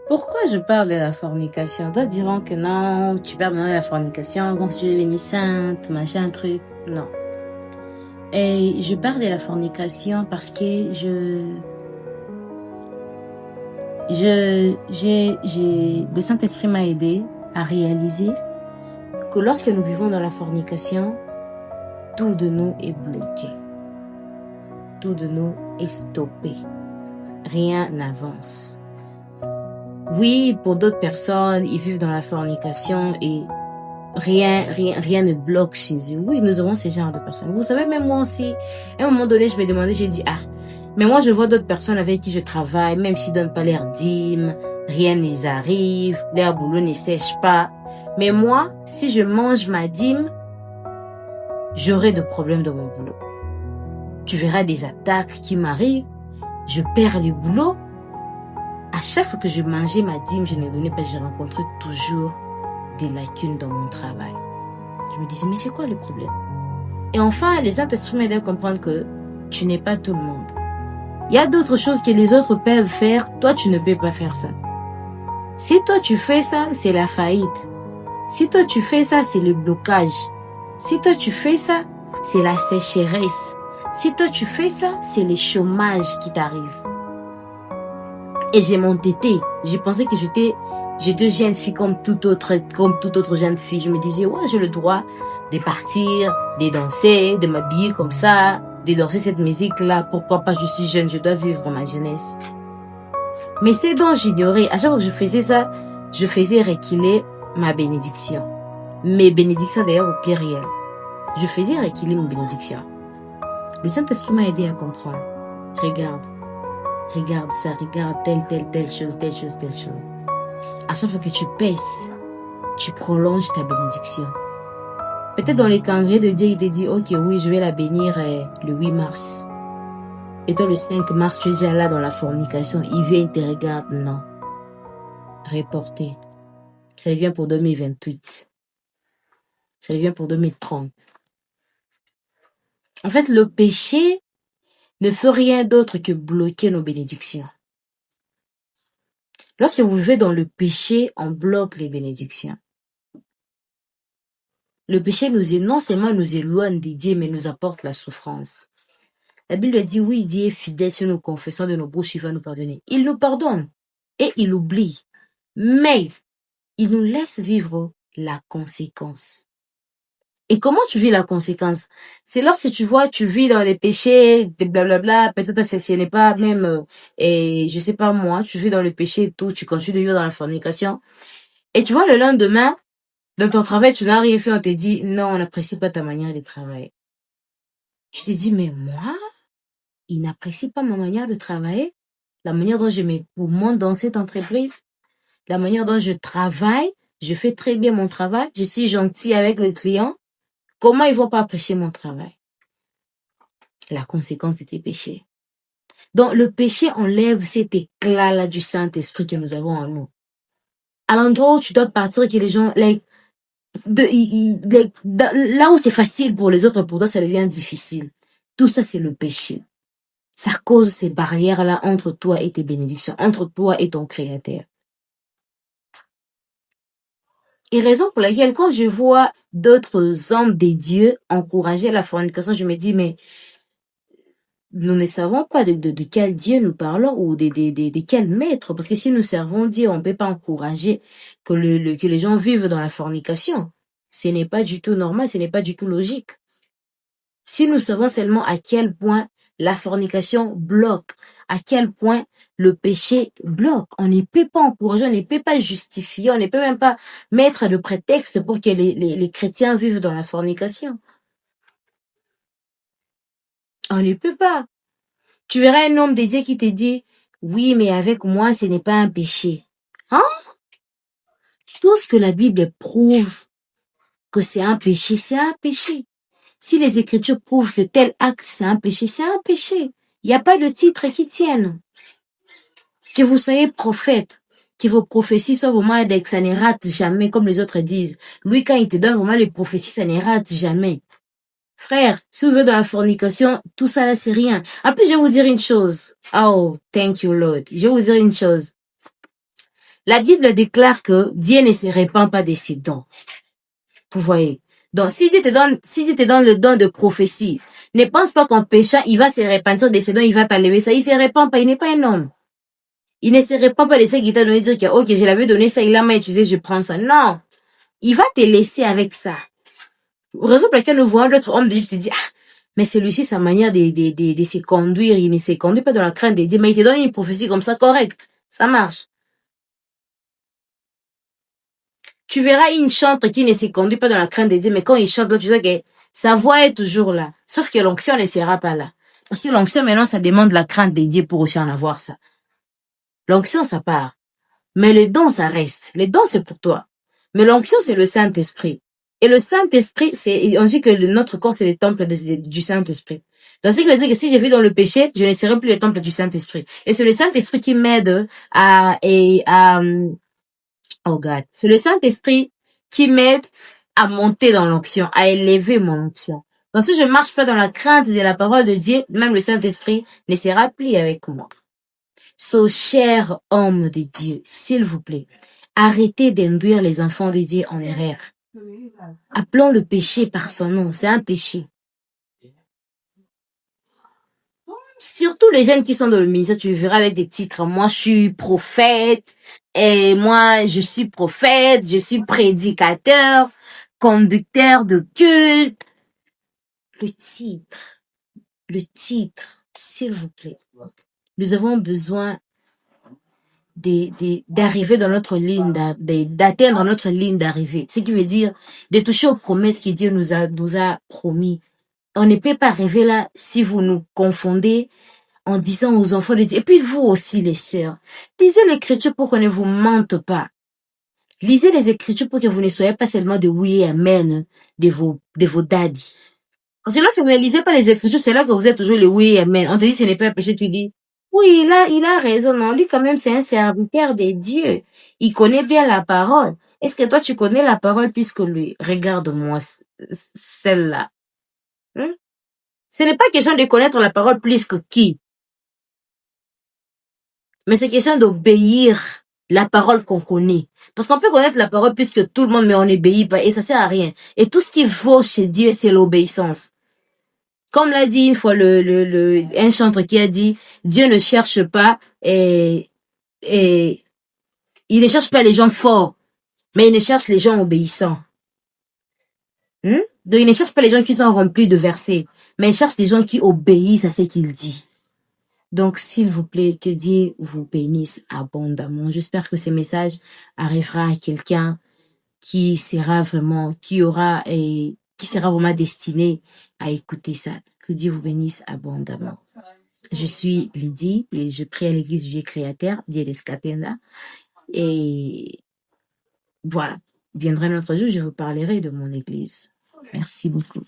Pourquoi je parle de la fornication? D'autres diront que non, tu parles de la fornication, quand tu es devenue sainte, machin, truc. Non. Et je parle de la fornication parce que le Saint-Esprit m'a aidé à réaliser que lorsque nous vivons dans la fornication, tout de nous est bloqué. Tout de nous est stoppé. Rien n'avance. Oui, pour d'autres personnes, ils vivent dans la fornication et rien ne bloque chez eux. Oui, nous avons ce genre de personnes. Vous savez, même moi aussi, à un moment donné, je me demandais, j'ai dit, mais moi, je vois d'autres personnes avec qui je travaille, même s'ils donnent pas leur dîme, rien ne les arrive, leur boulot ne sèche pas. Mais moi, si je mange ma dîme, j'aurai de problèmes dans mon boulot. Tu verras des attaques qui m'arrivent, je perds le boulot. À chaque fois que je mangeais ma dîme, je ne donnais pas, je rencontrais toujours des lacunes dans mon travail. Je me disais, mais c'est quoi le problème? Et enfin, les Saint-Esprit m'aident à comprendre que tu n'es pas tout le monde. Il y a d'autres choses que les autres peuvent faire, toi tu ne peux pas faire ça. Si toi tu fais ça, c'est la faillite. Si toi tu fais ça, c'est le blocage. Si toi tu fais ça, c'est la sécheresse. Si toi tu fais ça, c'est le chômage qui t'arrive. Et j'ai m'entêté. J'ai pensé que j'étais jeune fille comme toute autre jeune fille. Je me disais, ouais, j'ai le droit de partir, de danser, de m'habiller comme ça, de danser cette musique-là. Pourquoi pas, je suis jeune, je dois vivre ma jeunesse. Mais c'est donc j'ignorais. À chaque fois que je faisais ça, je faisais reculer ma bénédiction. Mes bénédictions d'ailleurs au pluriel. Je faisais reculer mes bénédictions. Le Saint-Esprit m'a aidé à comprendre. Regarde ça, regarde telle chose. À chaque fois que tu pèses, tu prolonges ta bénédiction. Peut-être dans les calendriers de Dieu, il te dit, ok, oui, je vais la bénir le 8 mars. Et toi, le 5 mars, tu es déjà là dans la fornication. Il vient, il te regarde. Non. Reporté. Ça vient pour 2028. Ça vient pour 2030. En fait, le péché ne fait rien d'autre que bloquer nos bénédictions. Lorsque vous vivez dans le péché, on bloque les bénédictions. Le péché non seulement nous éloigne de Dieu, mais nous apporte la souffrance. La Bible dit, oui, Dieu est fidèle, si nous confessons de nos bouches, il va nous pardonner. Il nous pardonne et il oublie. Mais il nous laisse vivre la conséquence. Et comment tu vis la conséquence? C'est lorsque tu vis dans les péchés, des blablabla, peut-être ce n'est pas même, et je sais pas moi, tu vis dans le péché et tout, tu continues de vivre dans la fornication. Et tu vois, le lendemain, dans ton travail, tu n'as rien fait, on te dit, non, on n'apprécie pas ta manière de travailler. Je te dis, mais moi, il n'apprécie pas ma manière de travailler, la manière dont je me poumons dans cette entreprise, la manière dont je travaille, je fais très bien mon travail, je suis gentil avec le client. Comment ils vont pas apprécier mon travail? La conséquence de tes péchés. Donc, le péché enlève cet éclat-là du Saint-Esprit que nous avons en nous. À l'endroit où tu dois partir, que les gens, là où c'est facile pour les autres, pour toi, ça devient difficile. Tout ça, c'est le péché. Ça cause ces barrières-là entre toi et tes bénédictions, entre toi et ton Créateur. Et raison pour laquelle, quand je vois d'autres hommes des dieux encourager la fornication, je me dis, mais nous ne savons pas de quel Dieu nous parlons ou de quel maître. Parce que si nous servons Dieu, on ne peut pas encourager que les gens vivent dans la fornication. Ce n'est pas du tout normal, ce n'est pas du tout logique. Si nous savons seulement à quel point la fornication bloque, à quel point le péché bloque, on ne peut pas encourager, on ne peut pas justifier, on ne peut même pas mettre de prétexte pour que les chrétiens vivent dans la fornication. On ne peut pas. Tu verras un homme de Dieu qui te dit, oui, mais avec moi, ce n'est pas un péché. Hein? Tout ce que la Bible prouve que c'est un péché, c'est un péché. Si les Écritures prouvent que tel acte, c'est un péché, c'est un péché. Il n'y a pas de titre qui tienne. Que vous soyez prophète, que vos prophéties soient vraiment que ça ne rate jamais, comme les autres disent. Lui, quand il te donne vraiment les prophéties, ça ne rate jamais. Frère, si vous êtes dans la fornication, tout ça là, c'est rien. En plus, je vais vous dire une chose. Oh, thank you, Lord. Je vais vous dire une chose. La Bible déclare que Dieu ne se répand pas de ses dons. Vous voyez. Donc, si Dieu te donne le don de prophétie, ne pense pas qu'en péchant, il va se répandre de ses dons, il va t'enlever ça. Il se répand pas, il n'est pas un homme. Il ne se répand pas de ça qu'il t'a donné, dire que, ok, je l'avais donné ça, il l'a mal utilisé, je prends ça. Non. Il va te laisser avec ça. Raison pour laquelle nous voyons l'autre homme de Dieu te dit, ah, mais celui-ci, sa manière de se conduire, il ne se conduit pas dans la crainte de Dieu, mais il te donne une prophétie comme ça, correcte. Ça marche. Tu verras une chantre qui ne se conduit pas dans la crainte de Dieu, mais quand il chante, tu sais que sa voix est toujours là. Sauf que l'onction ne sera pas là. Parce que l'onction, maintenant, ça demande la crainte de Dieu pour aussi en avoir ça. L'onction, ça part. Mais le don, ça reste. Le don, c'est pour toi. Mais l'onction, c'est le Saint-Esprit. Et le Saint-Esprit, on dit que notre corps, c'est le temple du Saint-Esprit. Donc, ce qui veut dire que si je vis dans le péché, je ne serai plus le temple du Saint-Esprit. Et c'est le Saint-Esprit qui m'aide oh God. C'est le Saint-Esprit qui m'aide à monter dans l'onction, à élever mon onction. Donc, si je marche pas dans la crainte de la parole de Dieu, même le Saint-Esprit ne sera plus avec moi. So, cher homme de Dieu, s'il vous plaît, arrêtez d'induire les enfants de Dieu en erreur. Appelons le péché par son nom, c'est un péché. Surtout les jeunes qui sont dans le ministère, tu verras avec des titres. Moi, je suis prophète, et moi, je suis prophète, je suis prédicateur, conducteur de culte. Le titre, s'il vous plaît. Nous avons besoin d'arriver dans notre ligne, d'atteindre notre ligne d'arrivée. Ce qui veut dire de toucher aux promesses que Dieu nous a promis. On ne peut pas arriver là si vous nous confondez en disant aux enfants de Dieu. Et puis vous aussi, les sœurs, lisez l'écriture pour qu'on ne vous mente pas. Lisez les écritures pour que vous ne soyez pas seulement de oui et amen de vos daddies. Parce que lorsque vous ne lisez pas les écritures, c'est là que vous êtes toujours le oui et amen. On te dit ce n'est pas un péché, tu dis oui, il a raison. Non, lui quand même c'est un serviteur de Dieu. Il connaît bien la parole. Est-ce que toi tu connais la parole plus que lui? Regarde-moi celle-là. Hein? Ce n'est pas question de connaître la parole plus que qui. Mais c'est question d'obéir la parole qu'on connaît. Parce qu'on peut connaître la parole plus que tout le monde, mais on n'obéit pas. Et ça sert à rien. Et tout ce qui vaut chez Dieu, c'est l'obéissance. Comme l'a dit une fois un chantre qui a dit, Dieu ne cherche pas et il ne cherche pas les gens forts, mais il ne cherche les gens obéissants. Donc il ne cherche pas les gens qui sont remplis de versets, mais il cherche les gens qui obéissent à ce qu'il dit. Donc, s'il vous plaît, que Dieu vous bénisse abondamment. J'espère que ce message arrivera à quelqu'un qui sera vraiment destiné à écouter ça. Que Dieu vous bénisse abondamment. Je suis Lydie et je prie à l'église du Dieu créateur, Dieu d'Escatena. Et voilà. Viendra un autre jour, je vous parlerai de mon église. Merci beaucoup.